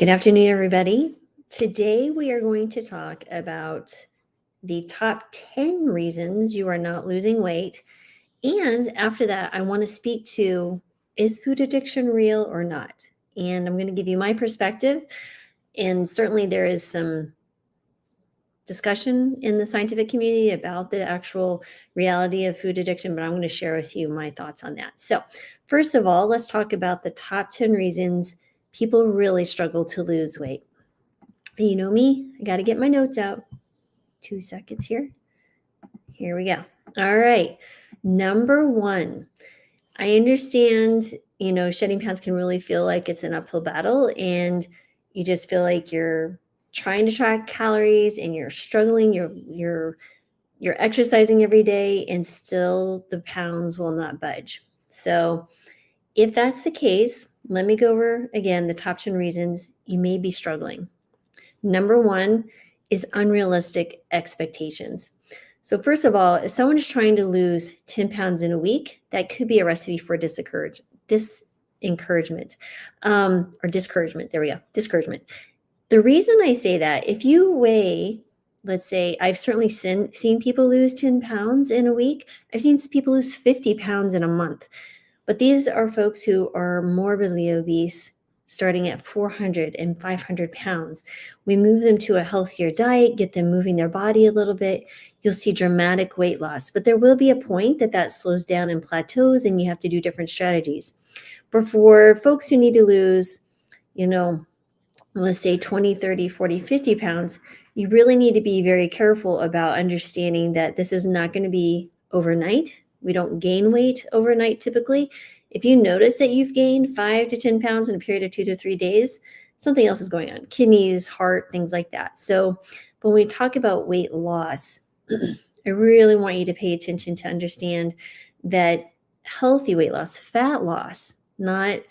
Good afternoon, everybody. Today we are going to talk about the top 10 reasons you are not losing weight. And after that, I want to speak to, is food addiction real or not? And I'm going to give you my perspective. And certainly there is some discussion in the scientific community about the actual reality of food addiction, but I'm going to share with you my thoughts on that. So, first of all, let's talk about the top 10 reasons people really struggle to lose weight. And you know me, I got to get my notes out. 2 seconds here. Here we go. All right. Number one, I understand, shedding pounds can really feel like it's an uphill battle, and you just feel like you're trying to track calories and you're struggling, you're exercising every day, and still the pounds will not budge. So if that's the case, let me go over again the top 10 reasons you may be struggling. Number one is unrealistic expectations. So first of all, if someone is trying to lose 10 pounds in a week, that could be a recipe for disencouragement. Or discouragement. There we go. Discouragement. The reason I say that, if you weigh, let's say, I've certainly seen people lose 10 pounds in a week. I've seen people lose 50 pounds in a month. But these are folks who are morbidly obese, starting at 400 and 500 pounds. We move them to a healthier diet, get them moving their body a little bit. You'll see dramatic weight loss. But there will be a point that slows down and plateaus, and you have to do different strategies. But for folks who need to lose, let's say 20, 30, 40, 50 pounds, you really need to be very careful about understanding that this is not going to be overnight. We don't gain weight overnight typically. If you notice that you've gained 5 to 10 pounds in a period of 2 to 3 days, something else is going on, kidneys, heart, things like that. So when we talk about weight loss, I really want you to pay attention to understand that healthy weight loss, fat loss, not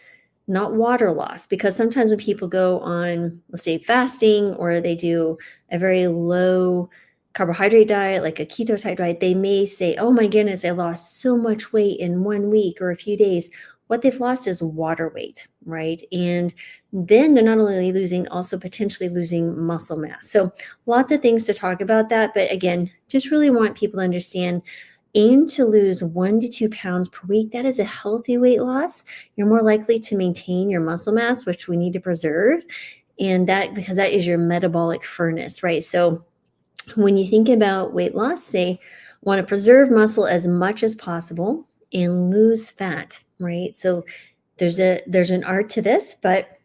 water loss, because sometimes when people go on, let's say, fasting, or they do a very low carbohydrate diet, like a keto type diet, they may say, oh my goodness, I lost so much weight in 1 week or a few days. What they've lost is water weight, right? And then they're not only losing, also potentially losing muscle mass. So lots of things to talk about that. But again, just really want people to understand, aim to lose 1 to 2 pounds per week. That is a healthy weight loss. You're more likely to maintain your muscle mass, which we need to preserve. And that, because that is your metabolic furnace, right? So when you think about weight loss, say, want to preserve muscle as much as possible and lose fat, right? So there's an art to this, but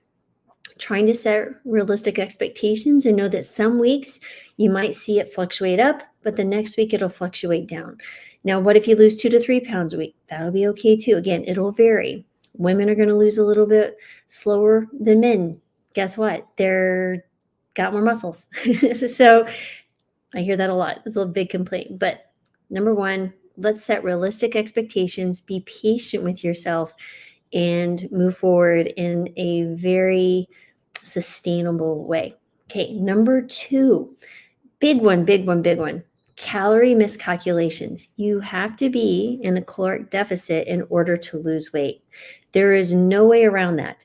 trying to set realistic expectations and know that some weeks you might see it fluctuate up, but the next week it'll fluctuate down. Now, what if you lose 2 to 3 pounds a week? That'll be okay too. Again, it'll vary. Women are going to lose a little bit slower than men. Guess what? They're got more muscles. So I hear that a lot. It's a big complaint. But number one, let's set realistic expectations, be patient with yourself, and move forward in a very sustainable way. Okay, number two, big one. Calorie miscalculations. You have to be in a caloric deficit in order to lose weight. There is no way around that.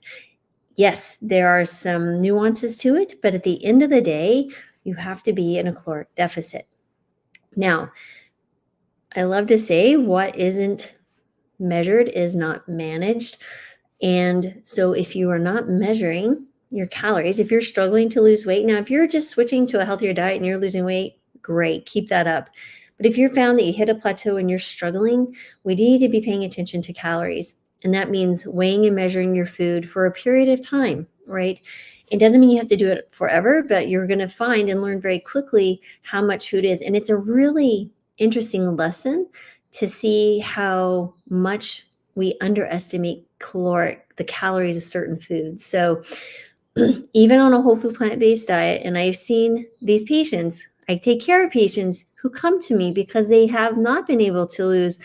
Yes, there are some nuances to it, but at the end of the day, you have to be in a caloric deficit. Now, I love to say what isn't measured is not managed. And so if you are not measuring your calories, if you're struggling to lose weight, now if you're just switching to a healthier diet and you're losing weight, great, keep that up. But if you're found that you hit a plateau and you're struggling, we need to be paying attention to calories. And that means weighing and measuring your food for a period of time, right? It doesn't mean you have to do it forever, but you're going to find and learn very quickly how much food is. And it's a really interesting lesson to see how much we underestimate the calories of certain foods. So even on a whole food plant-based diet, and I've seen these patients, I take care of patients who come to me because they have not been able to lose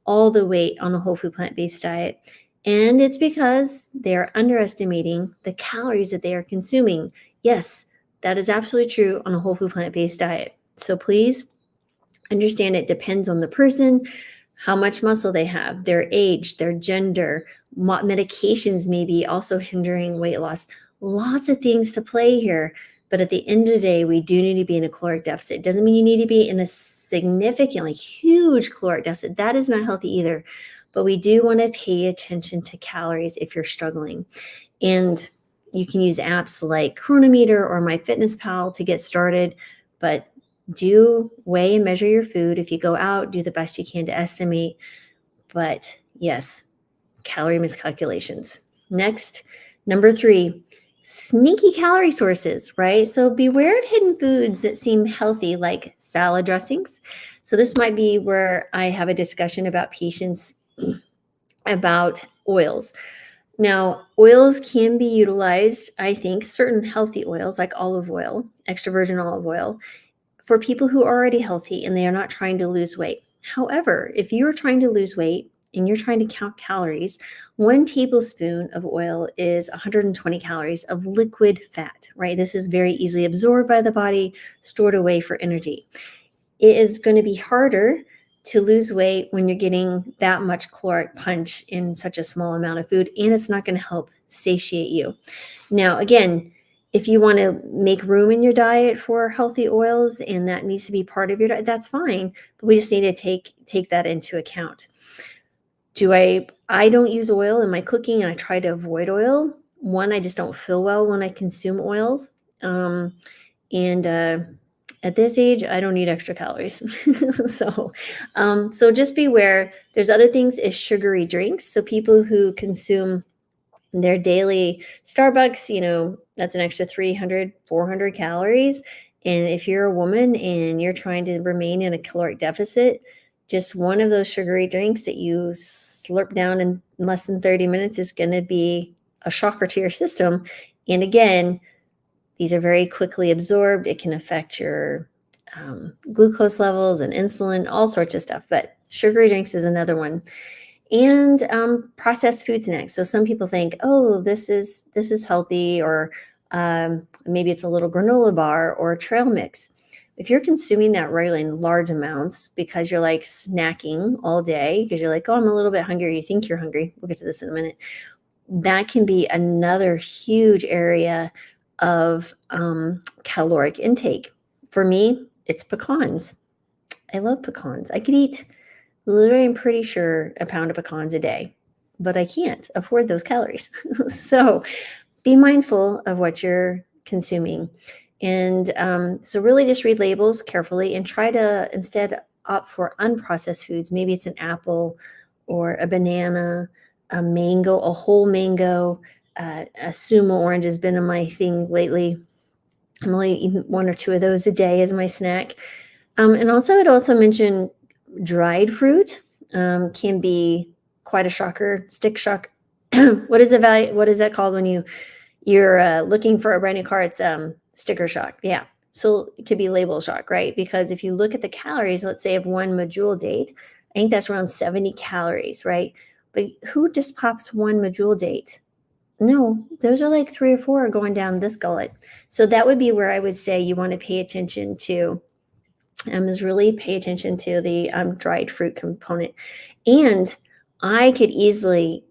all the weight on a whole food plant-based diet. And it's because they're underestimating the calories that they are consuming. Yes, that is absolutely true on a whole food plant-based diet. So please understand it depends on the person, how much muscle they have, their age, their gender, what medications may be also hindering weight loss. lots of things to play here. But at the end of the day, we do need to be in a caloric deficit. It doesn't mean you need to be in a significant, like huge caloric deficit. That is not healthy either. But we do want to pay attention to calories if you're struggling. And you can use apps like Chronometer or MyFitnessPal to get started. But do weigh and measure your food. If you go out, do the best you can to estimate. But yes, calorie miscalculations. Next, number 3, sneaky calorie sources, right? So beware of hidden foods that seem healthy, like salad dressings. So this might be where I have a discussion about patients about oils. Now, oils can be utilized, I think, certain healthy oils like olive oil, extra virgin olive oil, for people who are already healthy and they are not trying to lose weight. However, if you are trying to lose weight and you're trying to count calories, 1 tablespoon of oil is 120 calories of liquid fat, right? This is very easily absorbed by the body, stored away for energy. It is going to be harder to lose weight when you're getting that much caloric punch in such a small amount of food, and it's not going to help satiate you. Now, again, if you want to make room in your diet for healthy oils and that needs to be part of your diet, that's fine. But we just need to take that into account. I don't use oil in my cooking, and I try to avoid oil. One, I just don't feel well when I consume oils. And at this age, I don't need extra calories. So just beware. There's other things is sugary drinks. So people who consume their daily Starbucks, that's an extra 300, 400 calories. And if you're a woman and you're trying to remain in a caloric deficit, just one of those sugary drinks that you slurp down in less than 30 minutes is going to be a shocker to your system. And again, these are very quickly absorbed. It can affect your glucose levels and insulin, all sorts of stuff. But sugary drinks is another one. And processed food snacks. So some people think, oh, this is healthy, or maybe it's a little granola bar or a trail mix. If you're consuming that regularly in large amounts because you're like snacking all day because you're like, oh, I'm a little bit hungry. You think you're hungry. We'll get to this in a minute. That can be another huge area of caloric intake. For me, it's pecans. I love pecans. I could eat literally, I'm pretty sure, a pound of pecans a day, but I can't afford those calories. So be mindful of what you're consuming. And so really just read labels carefully and try to instead opt for unprocessed foods. Maybe it's an apple or a banana, a mango, a whole mango. A sumo orange has been my thing lately. I'm only eating 1 or 2 of those a day as my snack. And also, I'd also mention dried fruit can be quite a shocker, stick shock. What is that called when you're looking for a brand new car? It's sticker shock. Yeah. So it could be label shock, right? Because if you look at the calories, let's say of 1 medjool date, I think that's around 70 calories, right? But who just pops 1 medjool date? No, those are like 3 or 4 going down this gullet. So that would be where I would say you want to pay attention to, is really pay attention to the dried fruit component. And I could easily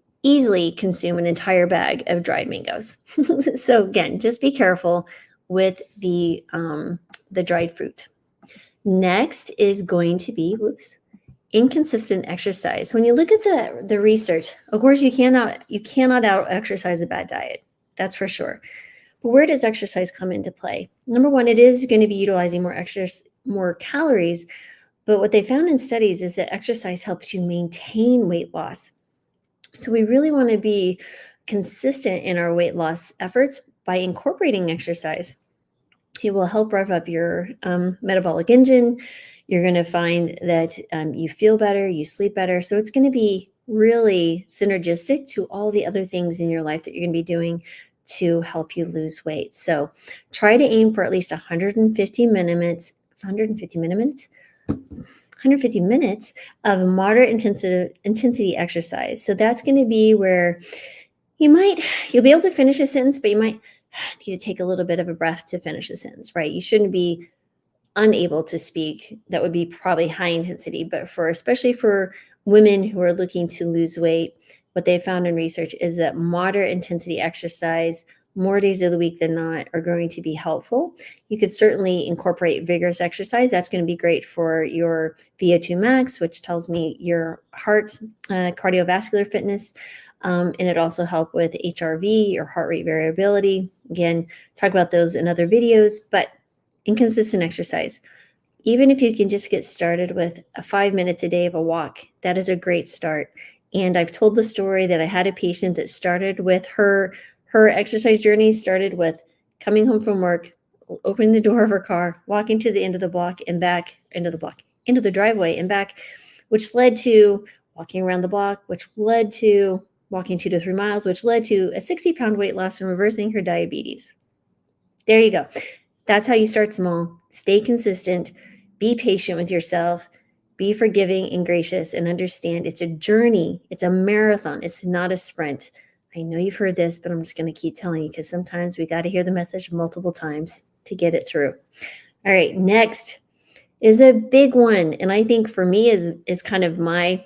consume an entire bag of dried mangoes. So again, just be careful with the dried fruit. Next is going to be inconsistent exercise. When you look at the research, of course, you cannot out exercise a bad diet. That's for sure. But where does exercise come into play? Number 1, it is going to be utilizing more calories. But what they found in studies is that exercise helps you maintain weight loss. So we really want to be consistent in our weight loss efforts by incorporating exercise. It will help rev up your metabolic engine. You're going to find that you feel better, you sleep better. So it's going to be really synergistic to all the other things in your life that you're going to be doing to help you lose weight. So try to aim for at least 150 minutes of moderate intensity exercise. So that's going to be where you'll be able to finish a sentence, but you might need to take a little bit of a breath to finish a sentence, right? You shouldn't be unable to speak. That would be probably high intensity, but especially for women who are looking to lose weight, what they found in research is that moderate intensity exercise more days of the week than not are going to be helpful. You could certainly incorporate vigorous exercise. That's going to be great for your VO2 max, which tells me your heart cardiovascular fitness. And it also help with HRV or heart rate variability. Again, talk about those in other videos, but inconsistent exercise. Even if you can just get started with 5 minutes a day of a walk, that is a great start. And I've told the story that I had a patient that started with her exercise journey started with coming home from work, opening the door of her car, walking to the end of the block and back, into the driveway and back, which led to walking around the block, which led to walking 2 to 3 miles, which led to a 60-pound weight loss and reversing her diabetes. There you go. That's how you start small. Stay consistent. Be patient with yourself. Be forgiving and gracious, and understand it's a journey. It's a marathon. It's not a sprint. I know you've heard this, but I'm just going to keep telling you, because sometimes we got to hear the message multiple times to get it through. All right, next is a big one. And I think for me is kind of my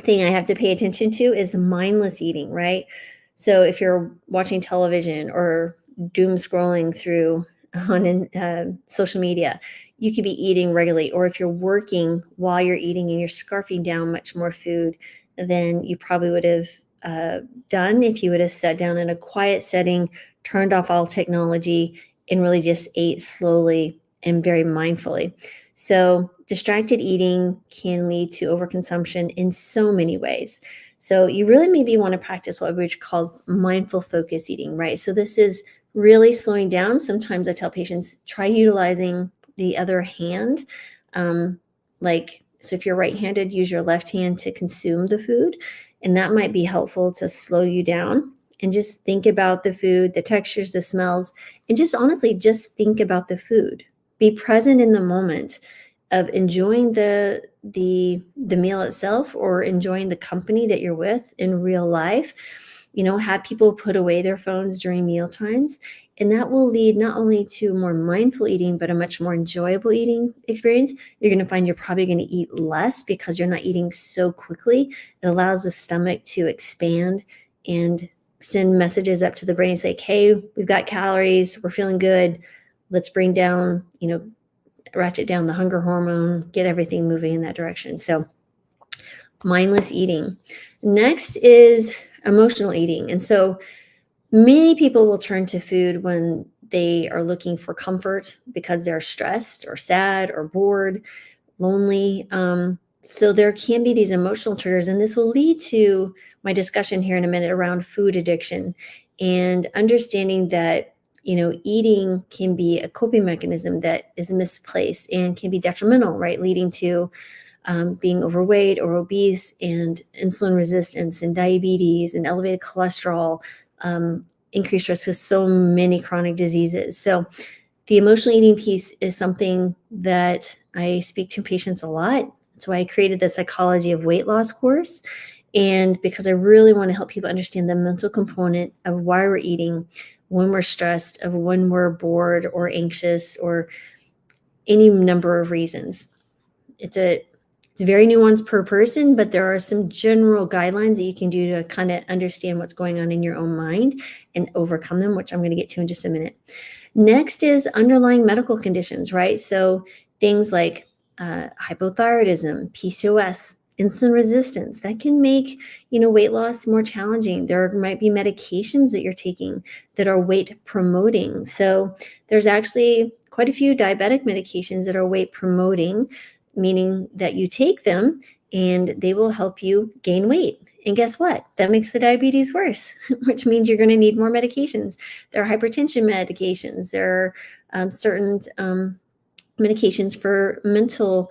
thing I have to pay attention to is mindless eating, right? So if you're watching television or doom scrolling through on social media, you could be eating regularly. Or if you're working while you're eating and you're scarfing down much more food than you probably would have done if you would have sat down in a quiet setting, turned off all technology, and really just ate slowly and very mindfully. So distracted eating can lead to overconsumption in so many ways. So you really maybe want to practice what we call mindful focus eating, right? So this is really slowing down. Sometimes I tell patients, try utilizing the other hand. So if you're right-handed, use your left hand to consume the food. And that might be helpful to slow you down and just think about the food, the textures, the smells, and just honestly, just think about the food. Be present in the moment of enjoying the meal itself or enjoying the company that you're with in real life. Have people put away their phones during meal times, and that will lead not only to more mindful eating, but a much more enjoyable eating experience. You're going to find you're probably going to eat less because you're not eating so quickly. It allows the stomach to expand and send messages up to the brain. It's like, hey, we've got calories, we're feeling good. Let's bring down, ratchet down the hunger hormone, get everything moving in that direction. So mindless eating. Next is emotional eating. And so many people will turn to food when they are looking for comfort because they're stressed or sad or bored, lonely. So there can be these emotional triggers, and this will lead to my discussion here in a minute around food addiction and understanding that eating can be a coping mechanism that is misplaced and can be detrimental, right? Leading to being overweight or obese and insulin resistance and diabetes and elevated cholesterol, increased risk of so many chronic diseases. So the emotional eating piece is something that I speak to patients a lot. That's why I created the Psychology of Weight Loss course. And because I really want to help people understand the mental component of why we're eating, when we're stressed, of when we're bored or anxious, or any number of reasons. It's very nuanced per person, but there are some general guidelines that you can do to kind of understand what's going on in your own mind and overcome them, which I'm going to get to in just a minute. Next is underlying medical conditions, right? So things like hypothyroidism, PCOS, insulin resistance, that can make, weight loss more challenging. There might be medications that you're taking that are weight promoting. So there's actually quite a few diabetic medications that are weight promoting, meaning that you take them and they will help you gain weight. And guess what? That makes the diabetes worse, which means you're going to need more medications. There are hypertension medications. There are certain medications for mental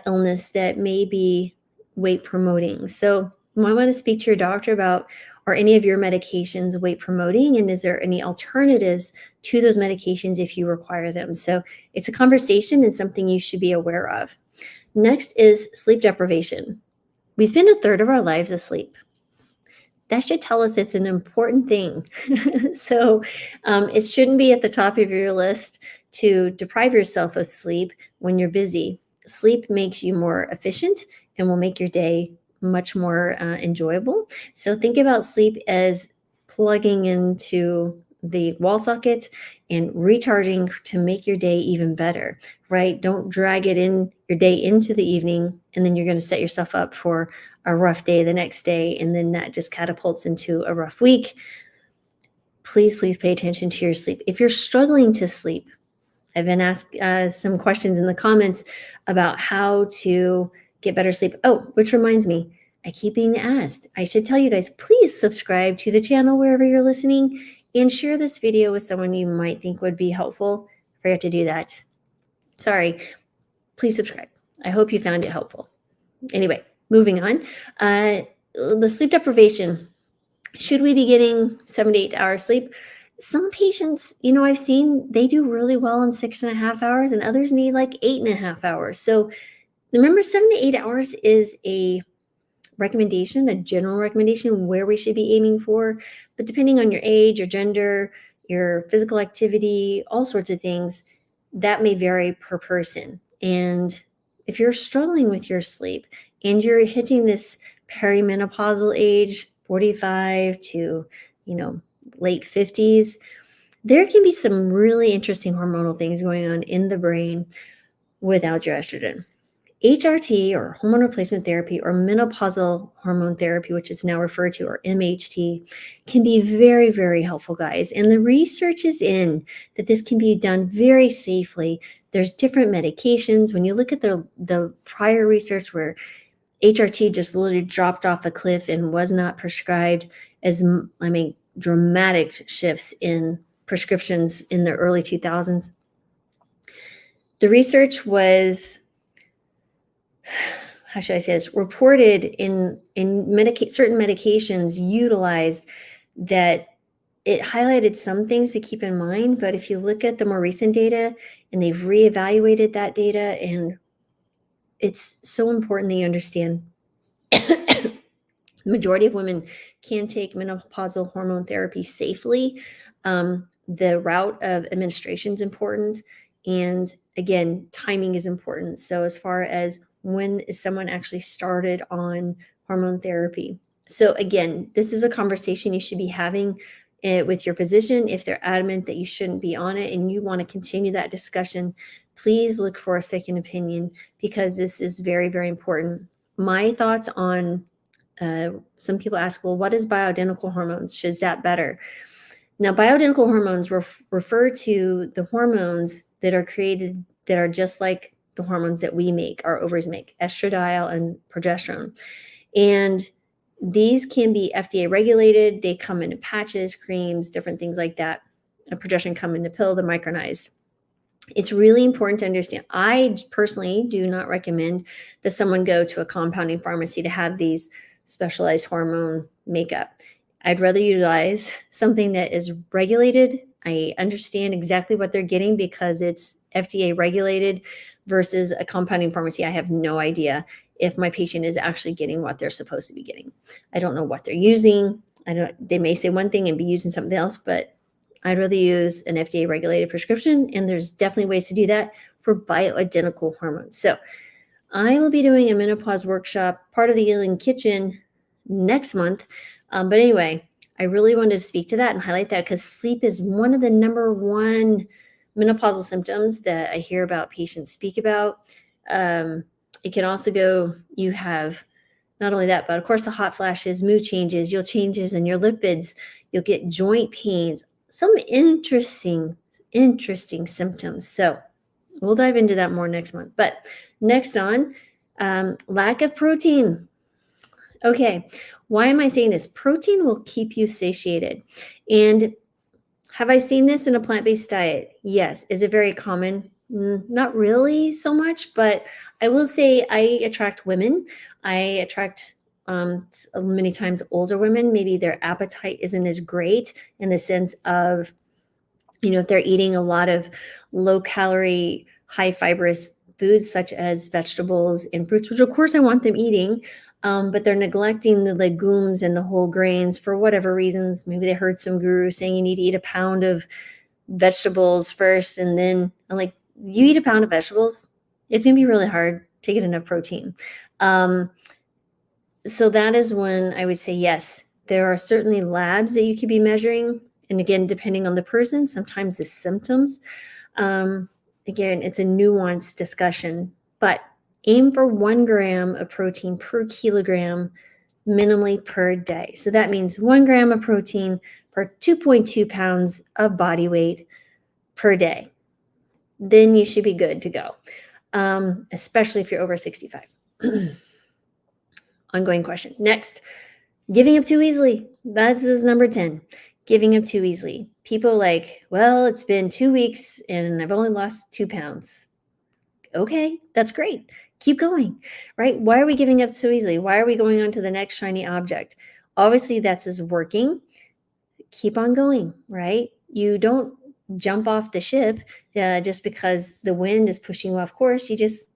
illness that may be weight promoting. So you might want to speak to your doctor about, are any of your medications weight promoting? And is there any alternatives to those medications if you require them? So it's a conversation and something you should be aware of. Next is sleep deprivation. We spend a third of our lives asleep. That should tell us it's an important thing. So it shouldn't be at the top of your list to deprive yourself of sleep when you're busy. Sleep makes you more efficient and will make your day much more enjoyable. So think about sleep as plugging into the wall socket and recharging to make your day even better, right? Don't drag it in your day into the evening, and then you're going to set yourself up for a rough day the next day, and then that just catapults into a rough week. Please, please pay attention to your sleep. If you're struggling to sleep, I've been asked some questions in the comments about how to get better sleep. Oh, which reminds me, I keep being asked. I should tell you guys, please subscribe to the channel wherever you're listening and share this video with someone you might think would be helpful. I forgot to do that. Sorry. Please subscribe. I hope you found it helpful. Anyway, moving on. The sleep deprivation. Should we be getting 7 to 8 hours sleep? Some patients, I've seen they do really well in 6.5 hours, and others need like 8.5 hours. So remember, 7 to 8 hours is a recommendation, a general recommendation where we should be aiming for. But depending on your age, your gender, your physical activity, all sorts of things, that may vary per person. And if you're struggling with your sleep and you're hitting this perimenopausal age, 45 to, late 50s, there can be some really interesting hormonal things going on in the brain without your estrogen. HRT, or hormone replacement therapy, or menopausal hormone therapy, which is now referred to, or MHT, can be very, very helpful, guys. And the research is in that this can be done very safely. There's different medications. When you look at the prior research where HRT just literally dropped off a cliff and was not prescribed, dramatic shifts in prescriptions in the early 2000s. The research was, how should I say this, reported in certain medications utilized, that it highlighted some things to keep in mind. But if you look at the more recent data, and they've reevaluated that data, and it's so important that you understand the majority of women can take menopausal hormone therapy safely. The route of administration is important. And again, timing is important. So as far as when is someone actually started on hormone therapy. So again, this is a conversation you should be having with your physician. If they're adamant that you shouldn't be on it and you want to continue that discussion, please look for a second opinion, because this is very, very important. My thoughts on some people ask, well, what is bioidentical hormones? Is that better? Now, bioidentical hormones refer to the hormones that are created that are just like the hormones that we make, our ovaries make, estradiol and progesterone. And these can be FDA regulated. They come in patches, creams, different things like that. Progesterone come in a pill, the micronized. It's really important to understand. I personally do not recommend that someone go to a compounding pharmacy to have these specialized hormone makeup. I'd rather utilize something that is regulated. I understand exactly what they're getting because it's FDA regulated, versus a compounding pharmacy. I have no idea if my patient is actually getting what they're supposed to be getting. I don't know what they're using. They may say one thing and be using something else, but I'd rather use an FDA regulated prescription. And there's definitely ways to do that for bioidentical hormones. So I will be doing a menopause workshop, part of the Healing Kitchen, next month. But anyway, I really wanted to speak to that and highlight that, because sleep is one of the number one menopausal symptoms that I hear about patients speak about. It can also go, you have not only that, but of course the hot flashes, mood changes, you'll changes in your lipids, you'll get joint pains, some interesting symptoms. So we'll dive into that more next month. But next on, lack of protein. Okay, why am I saying this? Protein will keep you satiated. And have I seen this in a plant-based diet? Yes. Is it very common? Not really so much, but I will say I attract women. I attract many times older women. Maybe their appetite isn't as great, in the sense of, if they're eating a lot of low calorie, high fibrous foods such as vegetables and fruits, which of course I want them eating, but they're neglecting the legumes and the whole grains for whatever reasons. Maybe they heard some guru saying you need to eat a pound of vegetables first, and then I'm like, you eat a pound of vegetables, it's gonna be really hard to get enough protein. So that is when I would say, yes, there are certainly labs that you could be measuring. And again, depending on the person, sometimes the symptoms. Um, Again, it's a nuanced discussion, but aim for 1 gram of protein per kilogram minimally per day. So that means 1 gram of protein per 2.2 pounds of body weight per day. Then you should be good to go, especially if you're over 65. Ongoing question. Next, giving up too easily. That's number 10. Giving up too easily. People like, well, it's been 2 weeks and I've only lost 2 pounds. Okay, that's great. Keep going, right? Why are we giving up so easily? Why are we going on to the next shiny object? Obviously, that's just working. Keep on going, right? You don't jump off the ship just because the wind is pushing you off course. You just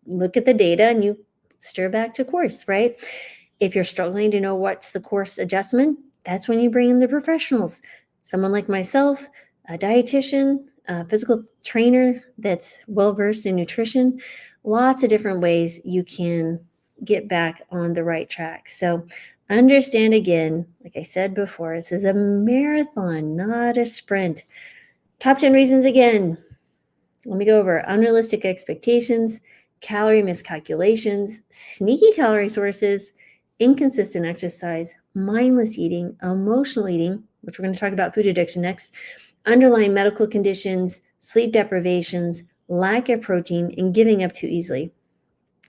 look at the data and you steer back to course, right? If you're struggling to know what's the course adjustment, that's when you bring in the professionals. Someone like myself, a dietitian, a physical trainer that's well versed in nutrition, lots of different ways you can get back on the right track. So understand again, like I said before, this is a marathon, not a sprint. Top 10 reasons again. Let me go over unrealistic expectations, calorie miscalculations, sneaky calorie sources, inconsistent exercise, mindless eating, emotional eating, which we're going to talk about food addiction next, underlying medical conditions, sleep deprivations, lack of protein, and giving up too easily.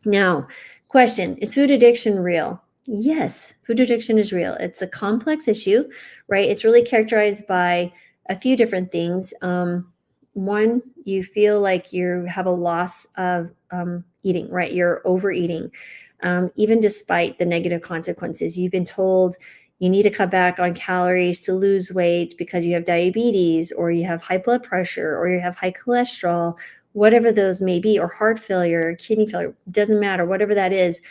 Now, question, is food addiction real? Yes, food addiction is real. It's a complex issue, right? It's really characterized by a few different things. One, you feel like you have a loss of eating, right? You're overeating, even despite the negative consequences. You've been told you need to cut back on calories to lose weight because you have diabetes or you have high blood pressure or you have high cholesterol, whatever those may be, or heart failure, kidney failure, doesn't matter, whatever that is.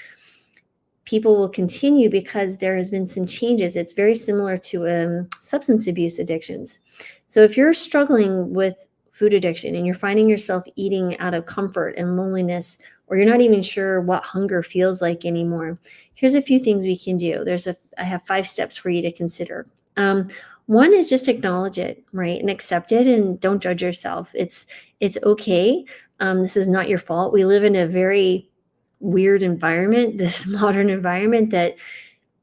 People will continue because there has been some changes. It's very similar to substance abuse addictions. So if you're struggling with food addiction and you're finding yourself eating out of comfort and loneliness, or you're not even sure what hunger feels like anymore, here's a few things we can do. I have 5 steps for you to consider. One is just acknowledge it, right? And accept it and don't judge yourself. It's okay. This is not your fault. We live in a very weird environment, this modern environment that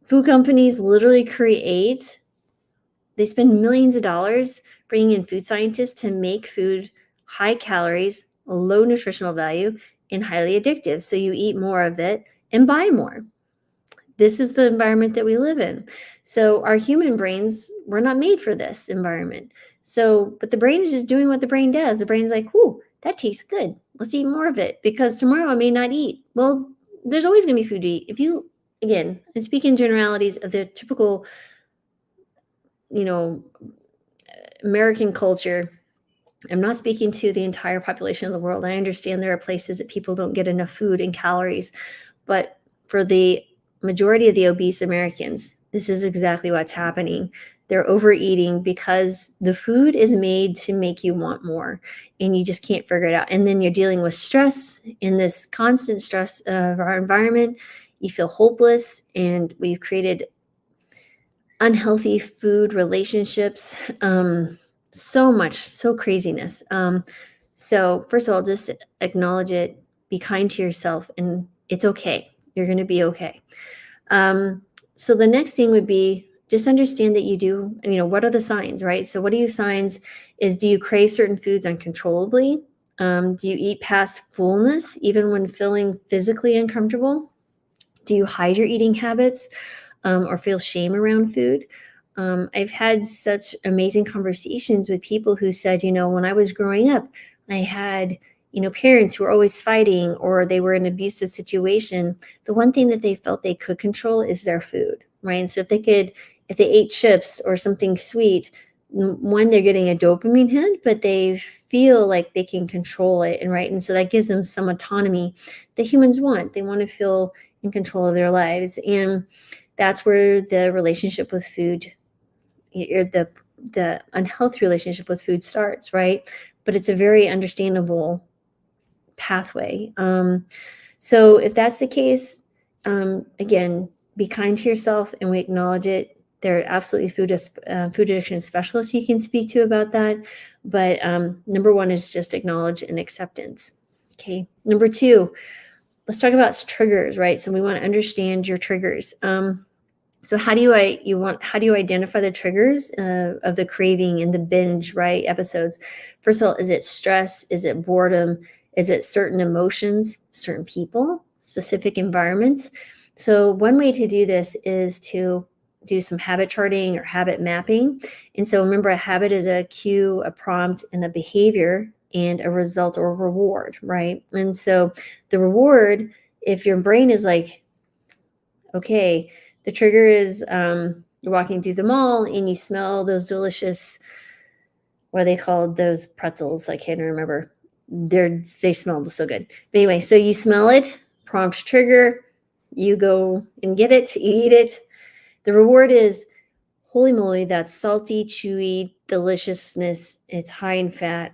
food companies literally create. They spend millions of dollars bringing in food scientists to make food high calories, low nutritional value, and highly addictive. So you eat more of it and buy more. This is the environment that we live in. So our human brains were not made for this environment. So, but the brain is just doing what the brain does. The brain's like, "Ooh, that tastes good. Let's eat more of it because tomorrow I may not eat." Well, there's always going to be food to eat. If you, again, I speak in generalities of the typical, you know, American culture. I'm not speaking to the entire population of the world. I understand there are places that people don't get enough food and calories, but for the majority of the obese Americans, this is exactly what's happening. They're overeating because the food is made to make you want more and you just can't figure it out. And then you're dealing with stress in this constant stress of our environment. You feel hopeless, and we've created unhealthy food relationships. So craziness. So first of all, just acknowledge it, be kind to yourself, and it's okay. You're going to be okay. So the next thing would be just understand that you do, what are the signs, right? So what are your signs is, do you crave certain foods uncontrollably? Do you eat past fullness, even when feeling physically uncomfortable? Do you hide your eating habits or feel shame around food? I've had such amazing conversations with people who said, when I was growing up, I had, parents who were always fighting or they were in an abusive situation. The one thing that they felt they could control is their food, right? And so if they ate chips or something sweet, one, they're getting a dopamine hit, but they feel like they can control it. And so that gives them some autonomy that humans want. They want to feel in control of their lives. And that's where the relationship with food, or the unhealthy relationship with food starts, right? But it's a very understandable pathway. So if that's the case, again, be kind to yourself and we acknowledge it. They're absolutely food addiction specialists you can speak to about that. But number one is just acknowledge and acceptance. Okay. Number two, let's talk about triggers, right? So we want to understand your triggers. So how do you identify the triggers of the craving and the binge, right? Episodes. First of all, is it stress? Is it boredom? Is it certain emotions, certain people, specific environments? So one way to do this is to do some habit charting or habit mapping. And so remember, a habit is a cue, a prompt, and a behavior and a result or reward, right? And so the reward, if your brain is like, okay, the trigger is you're walking through the mall and you smell those delicious, what are they called? Those pretzels. I can't remember. They smell so good. But anyway, so you smell it, prompt trigger, you go and get it, you eat it. The reward is, holy moly, that's salty, chewy deliciousness. It's high in fat.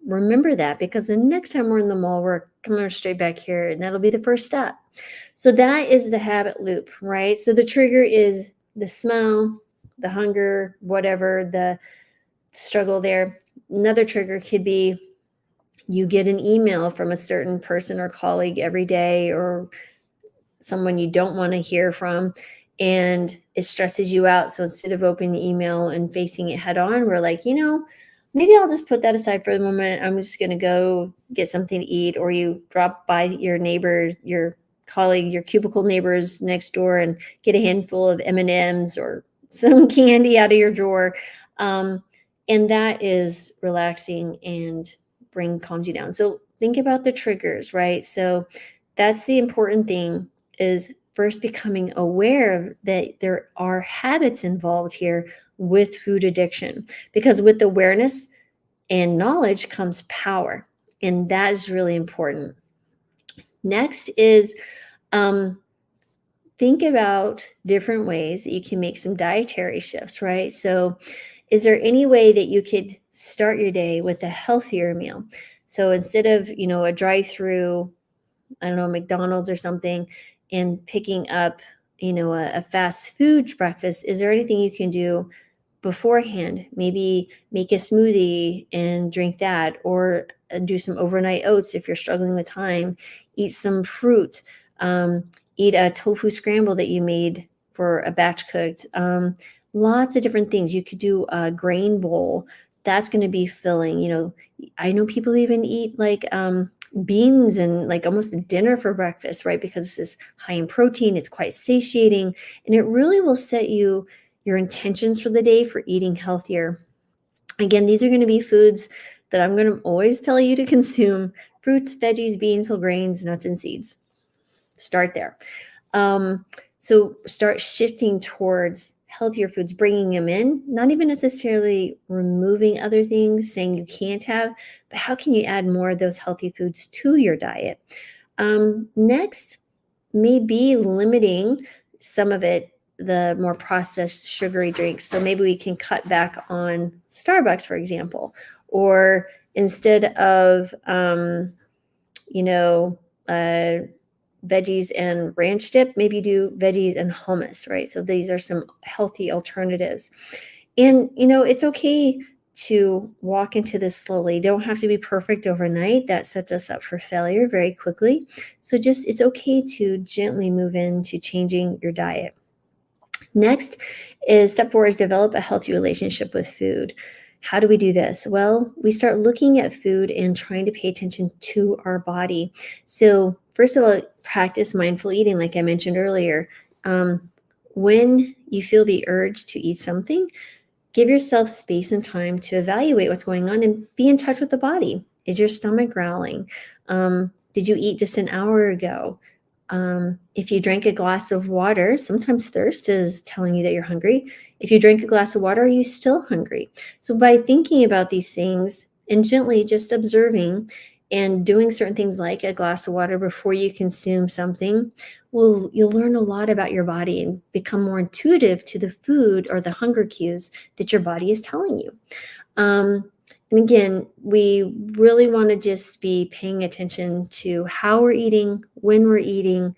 Remember that, because the next time we're in the mall, we're coming straight back here, and that'll be the first step. So that is the habit loop, right? So the trigger is the smell, the hunger, whatever the struggle there. Another trigger could be you get an email from a certain person or colleague every day, or someone you don't want to hear from, and it stresses you out. So instead of opening the email and facing it head on, we're like, maybe I'll just put that aside for the moment. I'm just going to go get something to eat. Or you drop by your neighbor, your colleague, your cubicle neighbors next door, and get a handful of M&Ms or some candy out of your drawer. And that is relaxing and calms you down. So think about the triggers, right? So that's the important thing, is first becoming aware that there are habits involved here with food addiction, because with awareness and knowledge comes power, and that is really important. Next is think about different ways that you can make some dietary shifts, right? So is there any way that you could start your day with a healthier meal? So instead of, a drive-through, I don't know, McDonald's or something, and picking up, a fast food breakfast, is there anything you can do beforehand? Maybe make a smoothie and drink that, or do some overnight oats if you're struggling with time. Eat some fruit. Eat a tofu scramble that you made for a batch cooked. Lots of different things. You could do a grain bowl. That's going to be filling. I know people even eat like beans and like almost a dinner for breakfast, right? Because it's high in protein, it's quite satiating, and it really will set your intentions for the day for eating healthier. Again, these are going to be foods that I'm going to always tell you to consume: fruits, veggies, beans, whole grains, nuts, and seeds. Start there. So start shifting towards healthier foods, bringing them in, not even necessarily removing other things, saying you can't have, but how can you add more of those healthy foods to your diet? Next, maybe limiting some of it, the more processed sugary drinks. So maybe we can cut back on Starbucks, for example, or instead of, veggies and ranch dip, maybe do veggies and hummus, right? So these are some healthy alternatives. And, it's okay to walk into this slowly. You don't have to be perfect overnight. That sets us up for failure very quickly. So it's okay to gently move into changing your diet. Next is step 4 is develop a healthy relationship with food. How do we do this? Well, we start looking at food and trying to pay attention to our body. So first of all, practice mindful eating, like I mentioned earlier. When you feel the urge to eat something, give yourself space and time to evaluate what's going on and be in touch with the body. Is your stomach growling? Did you eat just an hour ago? If you drank a glass of water, sometimes thirst is telling you that you're hungry. If you drink a glass of water, are you still hungry? So by thinking about these things and gently just observing and doing certain things like a glass of water before you consume something, you'll learn a lot about your body and become more intuitive to the food or the hunger cues that your body is telling you. And again, we really want to just be paying attention to how we're eating, when we're eating,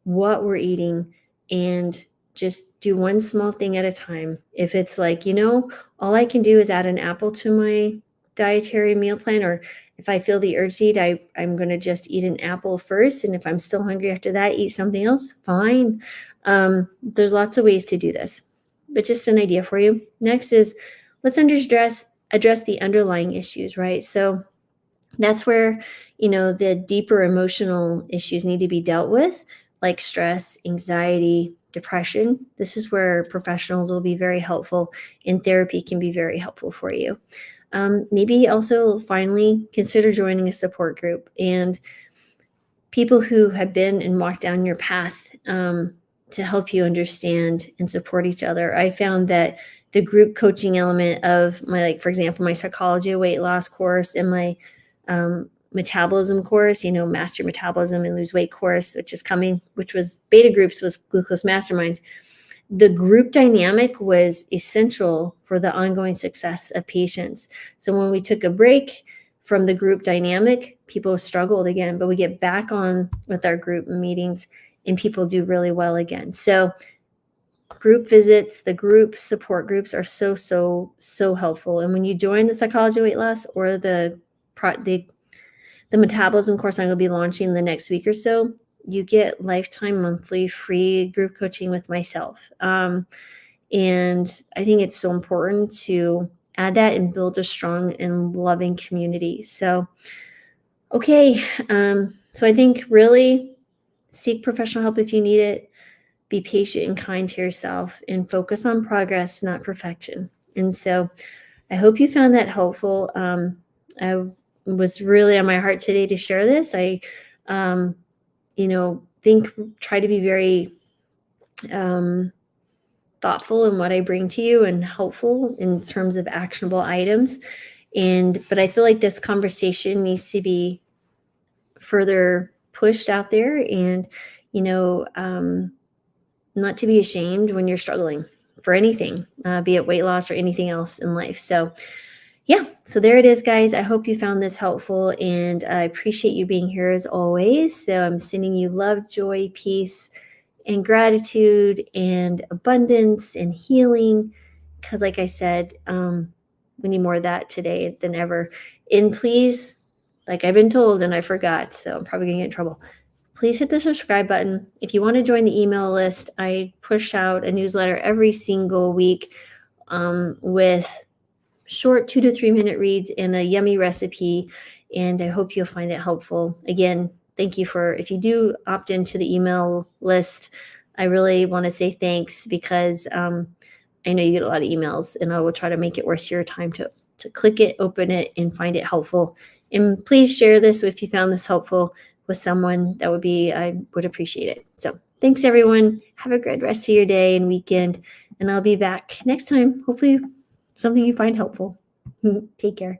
what we're eating, and just do one small thing at a time. If it's like, all I can do is add an apple to my dietary meal plan, or if I feel the urge to eat, I'm going to just eat an apple first. And if I'm still hungry after that, eat something else, fine. There's lots of ways to do this, but just an idea for you. Next is let's address the underlying issues, right? So that's where, the deeper emotional issues need to be dealt with, like stress, anxiety, depression. This is where professionals will be very helpful, and therapy can be very helpful for you. Maybe also finally consider joining a support group and people who have been and walked down your path, to help you understand and support each other. I found that the group coaching element of my, like, for example, my psychology of weight loss course and my metabolism course, master metabolism and lose weight course, which is coming, which was beta groups, was glucose masterminds. The group dynamic was essential for the ongoing success of patients. So when we took a break from the group dynamic, people struggled again, but we get back on with our group meetings and people do really well again. So group visits, the group support groups are so helpful. And when you join the psychology of weight loss or the metabolism course I'm going to be launching the next week or so, you get lifetime monthly free group coaching with myself. And I think it's so important to add that and build a strong and loving community. So, okay. So I think really seek professional help if you need it. Be patient and kind to yourself and focus on progress, not perfection. And so I hope you found that helpful. I was really on my heart today to share this. I, try to be very thoughtful in what I bring to you and helpful in terms of actionable items. But I feel like this conversation needs to be further pushed out there and, not to be ashamed when you're struggling for anything, be it weight loss or anything else in life. So yeah, so there it is, guys. I hope you found this helpful, and I appreciate you being here as always. So I'm sending you love, joy, peace, and gratitude, and abundance, and healing. Because like I said, we need more of that today than ever. And please, like I've been told and I forgot, so I'm probably going to get in trouble. Please hit the subscribe button. If you want to join the email list, I push out a newsletter every single week with short 2 to 3 minute reads and a yummy recipe. And I hope you'll find it helpful. Again, thank you if you do opt into the email list, I really want to say thanks because I know you get a lot of emails and I will try to make it worth your time to click it, open it, and find it helpful. And please share this if you found this helpful with someone. I would appreciate it. So thanks everyone. Have a great rest of your day and weekend. And I'll be back next time. Hopefully something you find helpful. Take care.